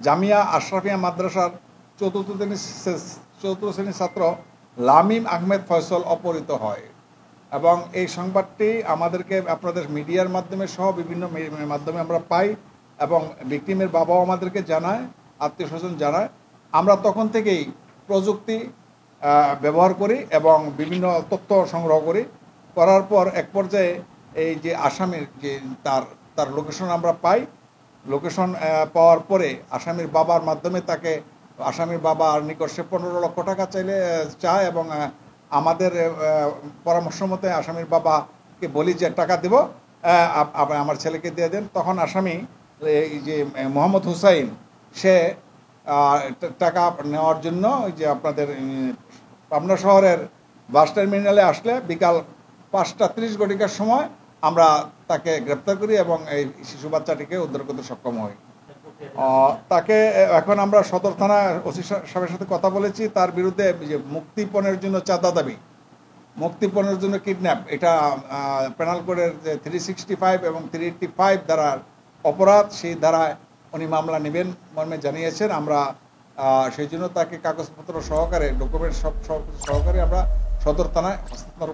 জামিয়া আশরাফিয়া মাদ্রাসার চতুর্থ শ্রেণীর ছাত্র লামিম আহমেদ ফয়সল অপহৃত হয়। এবং এই সংবাদটি আমাদেরকে আপনাদের মিডিয়ার মাধ্যমে সহ বিভিন্ন মাধ্যমে আমরা পাই এবং ভিকটিমের বাবাও আমাদেরকে জানায়, আত্মীয় স্বজন জানায়। আমরা তখন থেকেই প্রযুক্তি ব্যবহার করি এবং বিভিন্ন তথ্য সংগ্রহ করি। করার পর এক পর্যায়ে এই যে আসামির যে তার লোকেশন আমরা পাই। লোকেশন পাওয়ার পরে আসামির বাবার মাধ্যমে তাকে আসামির বাবার নিকট সে 15 লক্ষ টাকা চায় এবং আমাদের পরামর্শ মতে আসামির বাবাকে বলি যে টাকা দেব, আমার ছেলেকে দিয়ে দেন। তখন আসামি এই যে মোহাম্মদ হুসাইন সে টাকা নেওয়ার জন্য ওই যে আপনাদের পাবনা শহরের বাস টার্মিনালে আসলে বিকাল 5টা 30 ঘটিকার সময় আমরা তাকে গ্রেপ্তার করি এবং এই শিশু বাচ্চাটিকে উদ্ধার করতে সক্ষম হই। তাকে এখন আমরা সদর থানা ওসি সাহেবের সাথে কথা বলেছি। তার বিরুদ্ধে যে মুক্তিপণের জন্য চাঁদা দাবি, মুক্তিপণের জন্য কিডন্যাপ, এটা পেনাল কোডের যে 365 এবং 385 ধারার অপরাধ, সেই ধারায় উনি মামলা নেবেন মর্মে জানিয়েছেন। আমরা সেই জন্য তাকে কাগজপত্র সহকারে, ডকুমেন্ট সব সহকারে আমরা সদর থানায় হস্তান্তর